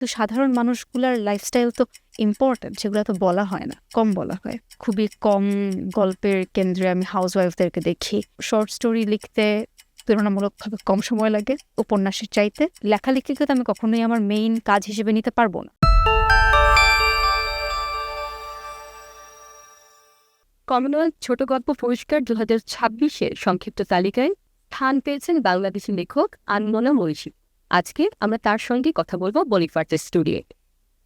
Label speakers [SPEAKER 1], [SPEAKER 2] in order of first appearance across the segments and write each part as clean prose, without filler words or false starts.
[SPEAKER 1] তো সাধারণ মানুষগুলার লাইফস্টাইল তো ইম্পর্টেন্ট, সেগুলো তো বলা হয় না, কম বলা হয়। খুবই কম গল্পের কেন্দ্রে আমি হাউসওয়াইফদেরকে দেখি। শর্ট স্টোরি লিখতে তুলনামূলকভাবে কম সময় লাগে উপন্যাসের চাইতে। লেখালেখিকে তো আমি কখনোই আমার মেইন কাজ হিসেবে নিতে পারবো না।
[SPEAKER 2] কমনওয়েলথ ছোট গল্প পুরস্কার 2026-এর সংক্ষিপ্ত তালিকায় স্থান পেয়েছেন বাংলাদেশি লেখক আনমনা মৈশী। আজকে আমরা তার সঙ্গে কথা বলবো বলিফার্টের স্টুডিওয়ে।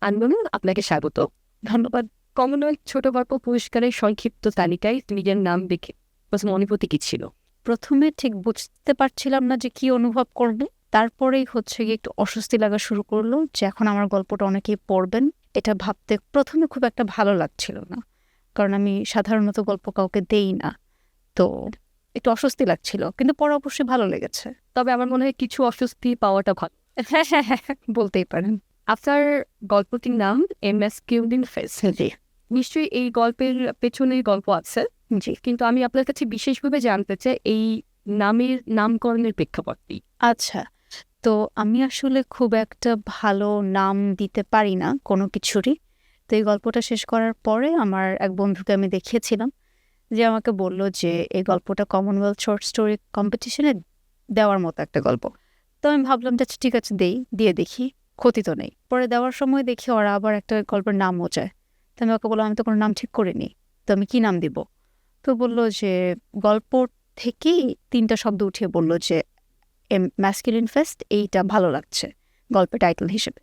[SPEAKER 2] আনমনা, আপনাকে স্বাগত।
[SPEAKER 1] ধন্যবাদ।
[SPEAKER 2] কমনওয়েলথ ছোট গল্প পুরস্কারের সংক্ষিপ্ত তালিকায় নিজের নাম দেখে প্রথম অনুভূতি কি ছিল?
[SPEAKER 1] প্রথমে ঠিক বুঝতে পারছিলাম না যে কি অনুভব করবে। তারপরেই গিয়ে একটু অস্বস্তি লাগা শুরু করলো যে এখন আমার গল্পটা অনেকেই পড়বেন। এটা ভাবতে প্রথমে খুব একটা ভালো লাগছিল না, কারণ আমি সাধারণত গল্প কাউকে দেই না, তো একটু অস্বস্তি লাগছিল, কিন্তু পরে অবশ্যই ভালো লেগেছে।
[SPEAKER 2] তবে আমার মনে হয় কিছু অস্বস্তি পাওয়াটা ভালো।
[SPEAKER 1] হ্যাঁ হ্যাঁ হ্যাঁ, বলতেই পারেন।
[SPEAKER 2] আপনার গল্পটির নাম এমএসকিউলিন ফেস।
[SPEAKER 1] জি
[SPEAKER 2] নিশ্চয়ই এই গল্পের পেছনে গল্প আছে,
[SPEAKER 1] জি।
[SPEAKER 2] কিন্তু আমি আপনার কাছে বিশেষভাবে জানতে চাই এই নামের নামকরণের প্রেক্ষাপটটি।
[SPEAKER 1] আচ্ছা, তো আমি আসলে খুব একটা ভালো নাম দিতে পারি না কোনো কিছুরই। তো এই গল্পটা শেষ করার পরে আমার এক বন্ধুকে আমি দেখিয়েছিলাম, যে আমাকে বলল যে এই গল্পটা কমনওয়েলথ শর্ট স্টোরি কম্পিটিশনে দেওয়ার মতো একটা গল্প। তো আমি ভাবলাম যে আচ্ছা, ঠিক আছে, দিয়ে দেখি, ক্ষতি তো নেই। পরে দেওয়ার সময় দেখি ওরা আবার একটা গল্পের নামও চায়। তো আমি ওকে বললাম আমি তো কোনো নাম ঠিক করিনি, তো আমি কি নাম দিব? তো বলল যে গল্প থেকেই 3টা শব্দ উঠিয়ে বলল যে ম্যাসকুলিন ফেস্ট, এইটা ভালো লাগছে গল্পের টাইটেল হিসেবে।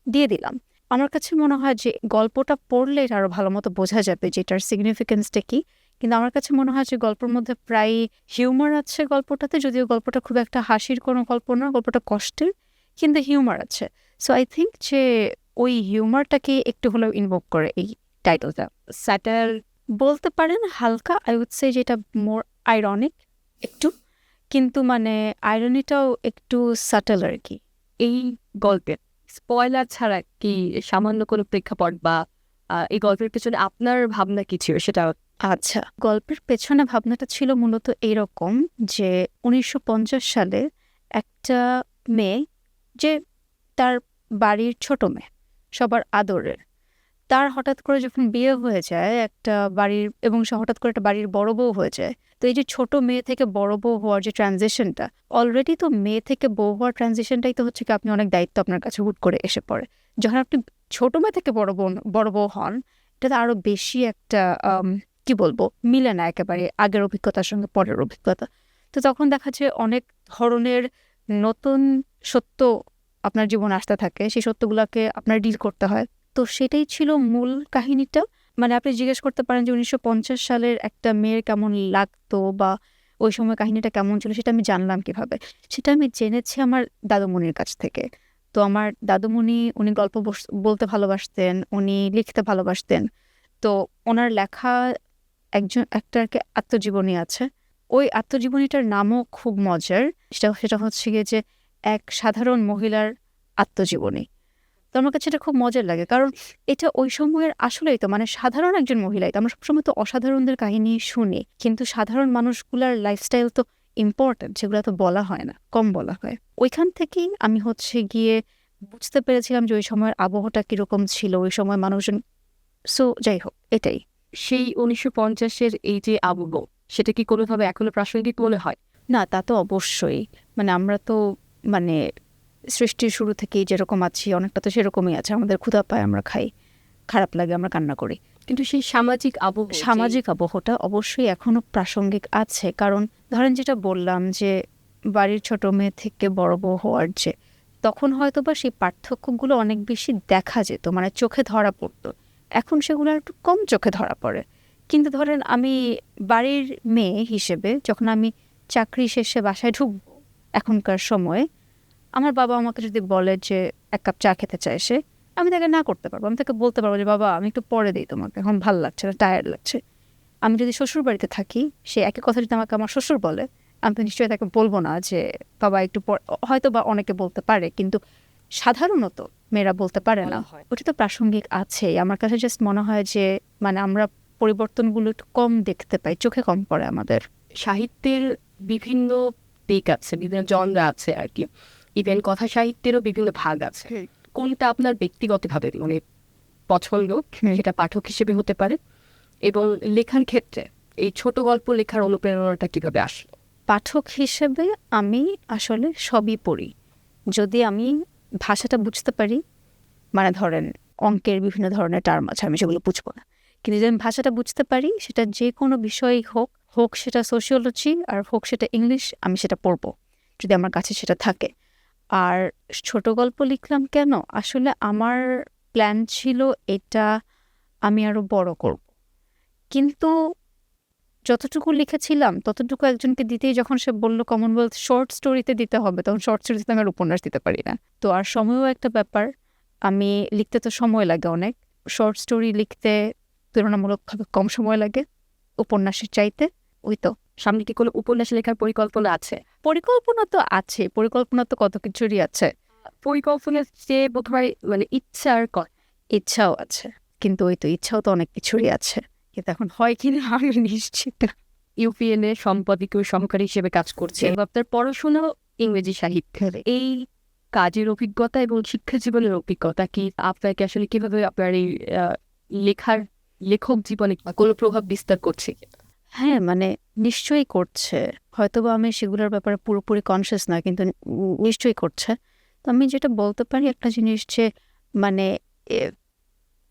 [SPEAKER 1] দিয়ে দিলাম। আমার কাছে মনে হয় যে গল্পটা পড়লে এটা আরো ভালো মতো বোঝা যাবে যে এটার সিগনিফিকেন্সটা কি। কিন্তু আমার কাছে মনে হয় যে গল্পের মধ্যে প্রায় হিউমার আছে গল্পটাতে, যদিও গল্পটা খুব একটা হাসির কোনো গল্প না, গল্পটা কষ্টের, কিন্তু হিউমার আছে। সো আই থিঙ্ক যে ওই হিউমারটাকে একটু হলেও ইনভোক করে এই টাইটেলটা।
[SPEAKER 2] স্যাটার
[SPEAKER 1] বলতে পারেন হালকা, আই উড সে যেটা মোর আইরনিক একটু, কিন্তু মানে আইরনিটাও একটু সাটল আর কি।
[SPEAKER 2] এই গল্পের স্পয়লার ছাড়া কি সামান্য কোনো প্রেক্ষাপট বা এই গল্পের পেছনে আপনার ভাবনা কি ছিল সেটা?
[SPEAKER 1] আচ্ছা, গল্পের পেছনে ভাবনাটা ছিল মূলত এইরকম যে 1950 সালে একটা মেয়ে, যে তার বাড়ির ছোট মেয়ে, সবার আদরের, তার হঠাৎ করে যখন বিয়ে হয়ে যায় একটা বাড়ির, এবং সে হঠাৎ করে একটা বাড়ির বড় বউ হয়ে যায়। তো এই যে ছোট মেয়ে থেকে বড় বউ হওয়ার যে ট্রানজিশনটা, অলরেডি তো মেয়ে থেকে বউ হওয়ার ট্রানজিশনটাই তো হচ্ছে কি আপনি অনেক দায়িত্ব আপনার কাছে হুট করে এসে পড়ে। যখন আপনি ছোট মেয়ে থেকে বড় বউ হন, এটাতে আরো বেশি একটা কি বলবো, মিলে না একেবারে আগের অভিজ্ঞতার সঙ্গে পরের অভিজ্ঞতা। তো তখন দেখা যায় অনেক ধরনের নতুন সত্য আপনার জীবন আসতে থাকে, সেই সত্যগুলোকে আপনার ডিল করতে হয়। তো সেটাই ছিল মূল কাহিনীটা। মানে আপনি জিজ্ঞেস করতে পারেন যে 1950 সালের একটা মেয়ের কেমন লাগতো বা ওই সময় কাহিনীটা কেমন ছিল, সেটা আমি জানলাম কিভাবে? সেটা আমি জেনেছি আমার দাদুমণির কাছ থেকে। তো আমার দাদুমণি, উনি গল্প বলতে ভালোবাসতেন, উনি লিখতে ভালোবাসতেন। তো ওনার লেখা একটা আর কি আত্মজীবনী আছে। ওই আত্মজীবনীটার নামও খুব মজার। সেটা হচ্ছে গিয়ে যে এক সাধারণ মহিলার আত্মজীবনী। তো আমার কাছে এটা খুব মজার লাগে, কারণ এটা ওই সময়ের আসলেই তো মানে সাধারণ একজন মহিলাই তো। আমরা সবসময় তো অসাধারণদের কাহিনী শুনি, কিন্তু সাধারণ মানুষগুলার লাইফস্টাইল তো ইম্পর্টেন্ট, সেগুলো তো বলা হয় না, কম বলা হয়। ওইখান থেকেই আমি গিয়ে বুঝতে পেরেছিলাম যে ওই সময়ের আবহাওয়াটা কিরকম ছিল, ওই সময় মানুষজন। সো যাই হোক, এটাই।
[SPEAKER 2] সেই 1950-এর এই যে আবহ, সেটা কি কোনোভাবে এখনো প্রাসঙ্গিক মনে হয়?
[SPEAKER 1] না, তা তো অবশ্যই। মানে আমরা তো মানে সৃষ্টির শুরু থেকেই যেরকম আছি, অনেকটা তো সেরকমই আছে। আমাদের ক্ষুধা পায়, আমরা খাই, খারাপ লাগে, আমরা কান্না করি।
[SPEAKER 2] কিন্তু সেই সামাজিক আবহ,
[SPEAKER 1] সামাজিক আবহটা অবশ্যই এখনো প্রাসঙ্গিক আছে, কারণ ধরেন যেটা বললাম যে বাড়ির ছোট মেয়ে থেকে বড় বউ হওয়ার যে, তখন হয়তো বা সেই পার্থক্যগুলো অনেক বেশি দেখা যেত, মানে চোখে ধরা পড়তো। এখন সেগুলো একটু কম চোখে ধরা পড়ে। কিন্তু ধরেন আমি বাড়ির মেয়ে হিসেবে যখন আমি চাকরি শেষে বাসায় ঢুকবো এখনকার সময়ে, আমার বাবা আমাকে যদি বলে যে 1 কাপ চা খেতে চায় সে, আমি তাকে না করতে পারবো। আমি তাকে বলতে পারবো যে বাবা আমি একটু পরে দিই তোমাকে, এখন ভাল লাগছে না, টায়ার্ড লাগছে। আমি যদি শ্বশুর বাড়িতে থাকি, সে একই কথা যদি আমাকে আমার শ্বশুর বলে, আমি তো নিশ্চয়ই তাকে বলবো না যে বাবা একটু পরে। হয়তো বা অনেকে বলতে পারে, কিন্তু সাধারণত মেয়েরা বলতে পারে না। ওটা তো প্রাসঙ্গিক আছে। আমার কাছে জাস্ট মনে হয় যে মানে আমরা পরিবর্তনগুলো একটু কম দেখতে পাই, চোখে কম পড়ে আমাদের।
[SPEAKER 2] সাহিত্যের বিভিন্ন দিক আছে, বিভিন্ন জনরা আছে আর কি। ইভেন কথা সাহিত্যেরও বিভিন্ন ভাগ আছে। কোনটা আপনার ব্যক্তিগতভাবে মানে পছন্দ, সেটা পাঠক হিসেবে হতে পারে, এবং লেখার ক্ষেত্রে এই ছোট গল্প লেখার অনুপ্রেরণাটা কিভাবে আসলো?
[SPEAKER 1] পাঠক হিসেবে আমি আসলে সবই পড়ি। যদি আমি ভাষাটা বুঝতে পারি, মানে ধরেন অঙ্কের বিভিন্ন ধরনের টার্ম আছে, আমি সেগুলো বুঝবো না, কিন্তু যদি আমি ভাষাটা বুঝতে পারি, সেটা যে কোনো বিষয়ই হোক, হোক সেটা সোশিওলজি আর হোক সেটা ইংলিশ, আমি সেটা পড়বো যদি আমার কাছে সেটা থাকে। আর ছোট গল্প লিখলাম কেন, আসলে আমার প্ল্যান ছিল এটা আমি আরো বড় করব, কিন্তু যতটুকু লিখেছিলাম ততটুকু একজনকে দিতেই যখন সে বলল কমনওয়েলথ শর্ট স্টোরিতে দিতে হবে, তখন শর্ট স্টোরিতে আমি আর উপন্যাস দিতে পারি না। তো আর সময়ও একটা ব্যাপার, আমি লিখতে তো সময় লাগে অনেক, শর্ট স্টোরি লিখতে তুলনামূলকভাবে কম সময় লাগে উপন্যাসের চাইতে। ওই তো,
[SPEAKER 2] সামনে কি কোনো উপন্যাস লেখার পরিকল্পনা আছে?
[SPEAKER 1] পরিকল্পনা তো আছে, পরিকল্পনা তো কত কিছুরই আছে,
[SPEAKER 2] পরিকল্পনার চেয়ে বোধহয় মানে ইচ্ছার
[SPEAKER 1] ইচ্ছাও আছে, কিন্তু ওই তো ইচ্ছাও তো অনেক কিছুরই আছে, কিন্তু এখন হয় কিনা আমি নিশ্চিত না।
[SPEAKER 2] ইউপিএন এর সম্পাদকীয় সহকারী হিসেবে কাজ করছে এবং আপনার পড়াশোনা ইংরেজি সাহিত্য। এই কাজের অভিজ্ঞতা এবং শিক্ষা জীবনের অভিজ্ঞতা কি আপনাকে আসলে কিভাবে আপনার এই লেখক জীবনে কোনো প্রভাব বিস্তার করছে?
[SPEAKER 1] হ্যাঁ, মানে নিশ্চয়ই করছে, হয়তোবা আমি সেগুলোর ব্যাপারে পুরোপুরি কনসিয়াস না, কিন্তু নিশ্চয়ই করছে। তো আমি যেটা বলতে পারি একটা জিনিস যে মানে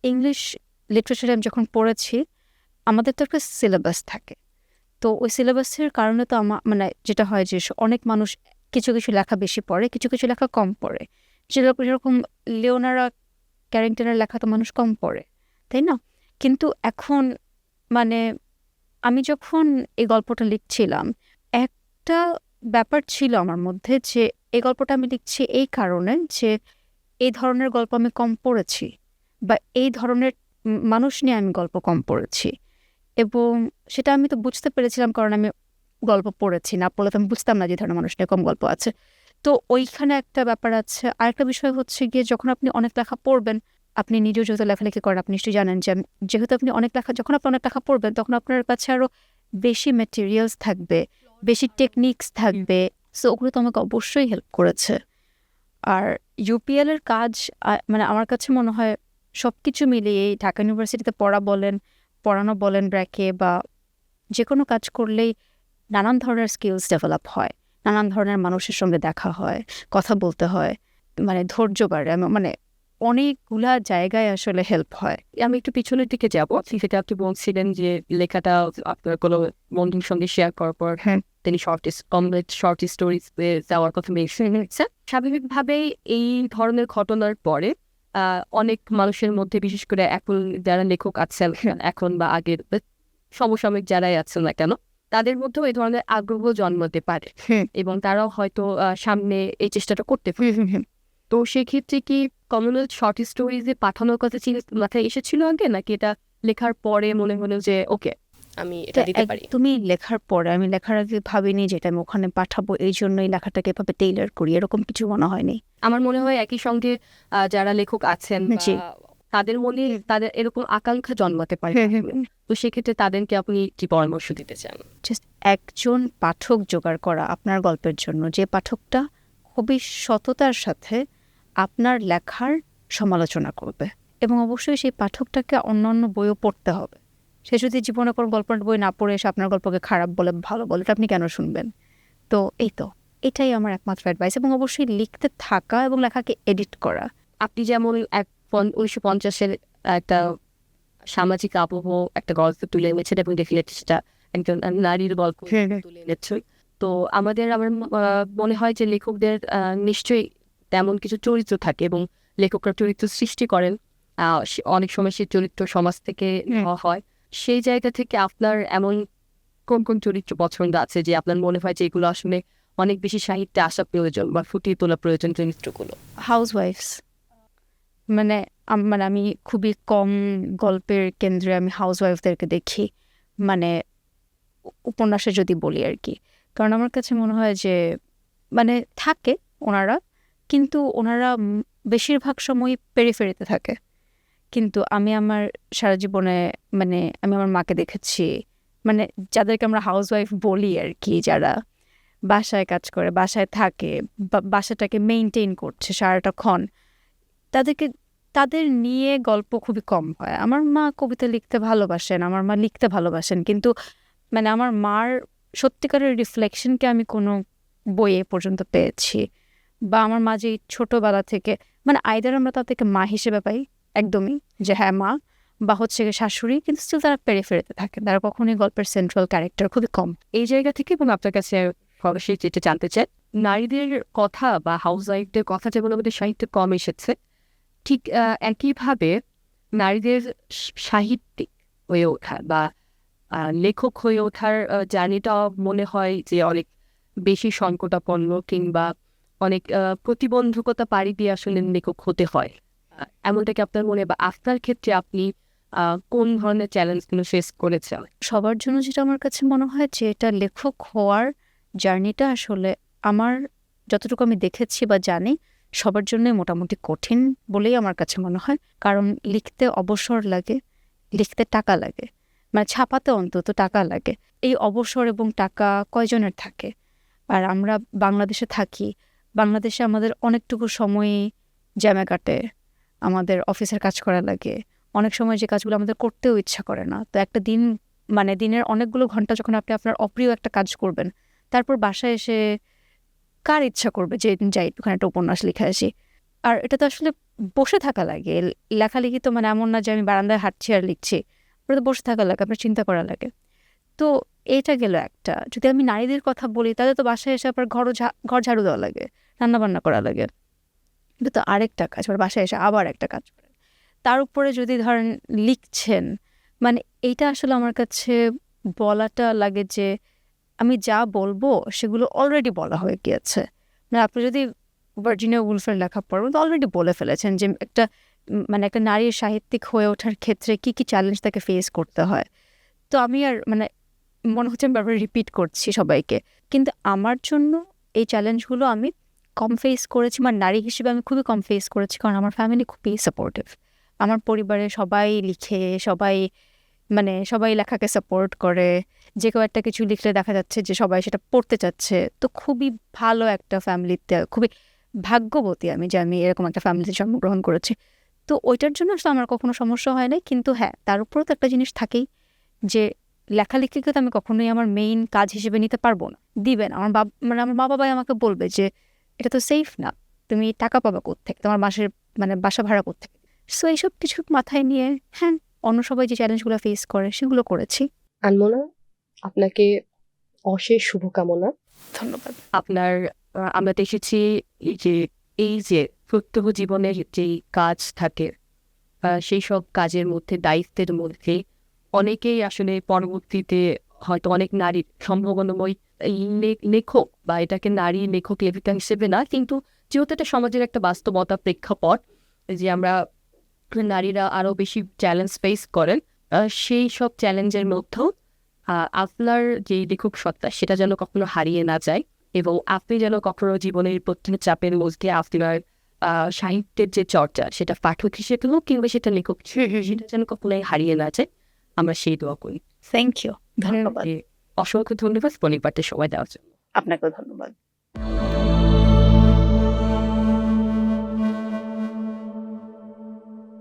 [SPEAKER 1] ইংলিশ লিটারেচারে আমি যখন পড়েছি, আমাদের তো একটা সিলেবাস থাকে, তো ওই সিলেবাসের কারণে তো আমার মানে যেটা হয় যে অনেক মানুষ কিছু কিছু লেখা বেশি পড়ে, কিছু কিছু লেখা কম পড়ে। যেরকম লিওনারা ক্যারেক্টারের লেখা তো মানুষ কম পড়ে, তাই না? কিন্তু এখন মানে আমি যখন এই গল্পটা লিখছিলাম, একটা ব্যাপার ছিল আমার মধ্যে যে এই গল্পটা আমি লিখছি এই কারণে যে এই ধরনের গল্প আমি কম পড়েছি, বা এই ধরনের মানুষ নিয়ে আমি গল্প কম পড়েছি, এবং সেটা আমি তো বুঝতে পেরেছিলাম কারণ আমি গল্প পড়েছি, না পড়লে তো আমি বুঝতাম না যে ধরনের মানুষ নিয়ে কম গল্প আছে। তো ওইখানে একটা ব্যাপার আছে। আরেকটা বিষয় হচ্ছে গিয়ে যখন আপনি অনেক লেখা পড়বেন, আপনি নিজেও যেহেতু লেখালেখি করেন, আপনি নিশ্চয়ই জানেন যে যেহেতু আপনি যখন আপনি অনেক লেখা পড়বেন, তখন আপনার কাছে আরো বেশি ম্যাটেরিয়ালস থাকবে, বেশি টেকনিক্স থাকবে। সো ওগুলো তো আমাকে অবশ্যই হেল্প করেছে। আর ইউপিএল এর কাজ মানে আমার কাছে মনে হয় সবকিছু মিলিয়ে ঢাকা ইউনিভার্সিটিতে পড়ানো বলেন ব্র্যাকে, বা যে কোনো কাজ করলেই নানান ধরনের স্কিলস ডেভেলপ হয়, নানান ধরনের মানুষের সঙ্গে দেখা হয়, কথা বলতে হয়, মানে ধৈর্য বাড়ে, মানে অনেকগুলা জায়গায় আসলে হেল্প হয়।
[SPEAKER 2] আমি একটু পিছনের দিকে যাবো, সেটা আপনি বলছিলেন যে লেখাটা আপনার কোনো বন্ধুর সঙ্গে শেয়ার করার পর তিনি শর্ট স্টোরিজ যাওয়ার কথা মেনশন হচ্ছে। স্বাভাবিকভাবেই এই ধরনের ঘটনার পরে অনেক মানুষের মধ্যে, বিশেষ করে এখন যারা লেখক আছেন এখন বা আগের সমসাময়িক যারাই আছেন না কেন, তাদের মধ্যেও এই ধরনের আগ্রহ জন্মাতে পারে এবং তারাও হয়তো সামনে এই চেষ্টাটা করতে পারে। তো সেক্ষেত্রে কি কমনওয়েলথ শর্ট স্টোরিজে পাঠানোর কথা মাথায় এসেছিল আগে, নাকি এটা লেখার পরে মনে হলো যে ওকে আমি এটা দিতে পারি?
[SPEAKER 1] তুমি লেখার পরে, আমি লেখার আগে ভাবিনি যে আমি ওখানে পাঠাবো, এই জন্যই লেখাটাকে এভাবে টেইলার করি, এরকম কিছু মনে হয়নি।
[SPEAKER 2] আমার মনে হয় একই সঙ্গে যারা লেখক আছেন তাদের মনে তাদের এরকম আকাঙ্ক্ষা জন্মাতে পারে। তো সেক্ষেত্রে তাদেরকে আপনি কি পরামর্শ দিতে চান?
[SPEAKER 1] জাস্ট একজন পাঠক জোগাড় করা আপনার গল্পের জন্য, যে পাঠকটা খুবই সততার সাথে আপনার লেখার সমালোচনা করবে, এবং অবশ্যই সেই পাঠকটাকে অন্যান্য বইও পড়তে হবে। সে যদি জীবনে কোনো গল্পের বই না পড়ে এসে আপনার গল্পকে খারাপ বলে ভালো বলে, আপনি কেন শুনবেন? তো এটাই আমার একমাত্র অ্যাডভাইস, এবং অবশ্যই লিখতে থাকা এবং লেখাকে এডিট করা।
[SPEAKER 2] আপনি যেমন 1950-এর একটা সামাজিক আবহ একটা গল্প তুলে এনেছেন এবং দেখলেন সেটা একজন নারীর গল্প তুলে এনেছে। তো আমার মনে হয় যে লেখকদের নিশ্চয়ই তেমন কিছু চরিত্র থাকে এবং লেখকরা চরিত্র সৃষ্টি করেন। অনেক সময় সেই চরিত্র সমাজ থেকে নেওয়া হয়। সেই জায়গা থেকে আপনার এমন কোন কোন চরিত্র পছন্দ আছে যে আপনার মনে হয় যে এগুলো আসলে অনেক বেশি সাহিত্যে আসা প্রয়োজন বা ফুটিয়ে তোলা প্রয়োজন চরিত্রগুলো?
[SPEAKER 1] হাউসওয়াইফস, মানে আমি খুবই কম গল্পের কেন্দ্রে আমি হাউসওয়াইফদেরকে দেখি, মানে উপন্যাসে যদি বলি আর কি। কারণ আমার কাছে মনে হয় যে মানে থাকে ওনারা, কিন্তু ওনারা বেশিরভাগ সময় পেরিফেরিতে থাকে। কিন্তু আমি আমার সারা জীবনে আমি আমার মাকে দেখেছি, যাদেরকে আমরা হাউসওয়াইফ বলি আর কি, যারা বাসায় কাজ করে, বাসায় থাকে, বাসাটাকে মেইনটেইন করছে সারাটাক্ষণ, তাদেরকে তাদের নিয়ে গল্প খুবই কম হয়। আমার মা কবিতা লিখতে ভালোবাসেন, আমার মা লিখতে ভালোবাসেন, কিন্তু মানে আমার মার সত্যিকারের রিফ্লেকশনকে আমি কোনো বইয়ে পর্যন্ত পেয়েছি, বা আমার মা যে ছোটবেলা থেকে মানে আইদার আমরা তাদেরকে মা হিসেবে পাই একদমই, যে হ্যাঁ মা, বা হচ্ছে গিয়ে শাশুড়ি, কিন্তু স্টিল তারা পেরিফেরিতে থাকেন, তারা কখনোই গল্পের সেন্ট্রাল ক্যারেক্টার খুবই কম।
[SPEAKER 2] এই জায়গা থেকে এবং আপনার কাছে সরাসরি যেটা জানতে চাই, নারীদের কথা বা হাউস ওয়াইফদের কথা যেমন আমাদের সাহিত্যে কম এসেছে, ঠিক একইভাবে নারীদের সাহিত্যিক হয়ে ওঠা বা লেখক হয়ে ওঠার জার্নিটা মনে হয় যে অনেক বেশি সংকটাপন্ন, কিংবা অনেক প্রতিবন্ধকতা পাড়ি দিয়ে আসলে লেখক হতে হয়। এমনটা কি আপনার মনে, বা আপনার ক্ষেত্রে আপনি কোন ধরনের চ্যালেঞ্জগুলো ফেস করেছেন?
[SPEAKER 1] সবার জন্য যেটা আমার কাছে মনে হয় যে এটা লেখক হওয়ার জার্নিটা আসলে আমার যতটুকু আমি দেখেছি বা জানি সবার জন্যই মোটামুটি কঠিন বলেই আমার কাছে মনে হয়। কারণ লিখতে অবসর লাগে, লিখতে টাকা লাগে, মানে ছাপাতে অন্তত টাকা লাগে। এই অবসর এবং টাকা কয়জনের থাকে? আর আমরা বাংলাদেশে থাকি, বাংলাদেশে আমাদের অনেকটুকু সময়ই জ্যামে কাটে, আমাদের অফিসের কাজ করা লাগে, অনেক সময় যে কাজগুলো আমাদের করতেও ইচ্ছা করে না। তো একটা দিন মানে দিনের অনেকগুলো ঘন্টা যখন আপনি আপনার অপ্রিয় একটা কাজ করবেন, তারপর বাসায় এসে কার ইচ্ছা করবে যে যাই একটুখানি একটা উপন্যাস লিখে আসি? আর এটা তো আসলে বসে থাকা লাগে। লেখালেখি তো মানে এমন না যে আমি বারান্দায় হাঁটছি আর লিখছি, ওটা তো বসে থাকা লাগে, আপনার চিন্তা করা লাগে। তো এটা গেল একটা। যদি আমি নারীদের কথা বলি, তাদের তো বাসায় এসে আবার ঘর ঝাড়ু দেওয়া লাগে, রান্নাবান্না করা লাগে, এটা তো আরেকটা কাজ। আবার বাসায় এসে আবার একটা কাজ করেন, তার উপরে যদি ধরেন লিখছেন, মানে এইটা আসলে আমার কাছে বলাটা লাগে যে আমি যা বলবো সেগুলো অলরেডি বলা হয়ে গিয়েছে। মানে আপনি যদি ভার্জিনিয়া উলফের লেখা পড়বেন, তো অলরেডি বলে ফেলেছেন যে একটা মানে একটা নারীর সাহিত্যিক হয়ে ওঠার ক্ষেত্রে কি কি চ্যালেঞ্জ তাকে ফেস করতে হয়। তো আমি আর মানে মনে হচ্ছে আমি বারবার রিপিট করছি সবাইকে, কিন্তু আমার জন্য এই চ্যালেঞ্জগুলো আমি কম ফেস করেছি, মানে নারী হিসেবে আমি খুবই কম ফেস করেছি, কারণ আমার ফ্যামিলি খুবই সাপোর্টিভ। আমার পরিবারে সবাই লিখে, সবাই মানে সবাই লেখাকে সাপোর্ট করে। যে কেউ একটা কিছু লিখলে দেখা যাচ্ছে যে সবাই সেটা পড়তে চাচ্ছে। তো খুবই ভালো একটা ফ্যামিলিতে, খুবই ভাগ্যবতী আমি যে আমি এরকম একটা ফ্যামিলিতে জন্মগ্রহণ করেছি। তো ওইটার জন্য আসলে আমার কখনো সমস্যা হয় নাই। কিন্তু হ্যাঁ, তার উপরেও তো একটা জিনিস থাকেই যে লেখালেখিকে তো আমি কখনোই আমার মেইন কাজ হিসেবে নিতে পারবো না। দিবে না। মানে আমার মা-বাবাই আমাকে বলবে যে, "এটা তো সেফ না। তুমি টাকা পাবা কোত্থেকে? তোমার মাসের মানে বাসা ভাড়া কোত্থেকে?" সো এইসব কিছু মাথায় নিয়ে হ্যাঁ, অন্য সবাই যে চ্যালেঞ্জগুলো ফেস করে সেগুলো করেছি।
[SPEAKER 3] আনমনা, আপনাকে অশেষ শুভকামনা।
[SPEAKER 1] ধন্যবাদ।
[SPEAKER 2] আপনার আমরা দেখেছি এই যে প্রত্যহ জীবনের যেই কাজ থাকে, সেই সব কাজের মধ্যে, দায়িত্বের মধ্যে অনেকেই আসলে পরবর্তীতে হয়তো অনেক নারীর সম্ভাবনাময় এই লেখক, বা এটাকে নারী লেখক লেখিকা হিসেবে না, কিন্তু যেহেতু এটা সমাজের একটা বাস্তবতা প্রেক্ষাপট যে আমরা নারীরা আরো বেশি চ্যালেঞ্জ ফেস করেন, সেই সব চ্যালেঞ্জের মধ্যেও আপনার যে লেখক সত্তা সেটা যেন কখনো হারিয়ে না যায়, এবং আপনি যেন কখনো জীবনের প্রত্যেক চাপের মধ্যে আপনার সাহিত্যের যে চর্চা, সেটা পাঠক হিসেবে হোক কিংবা সেটা লেখক হিসেবে, সেটা যেন কখনোই হারিয়ে না যায়, আমরা সেই দোয়া করি।
[SPEAKER 1] Thank you. ধন্যবাদ।
[SPEAKER 2] অসংখ্য ধন্যবাদ পরিবারটা সময় দেওয়ার জন্য।
[SPEAKER 1] আপনাকেও ধন্যবাদ।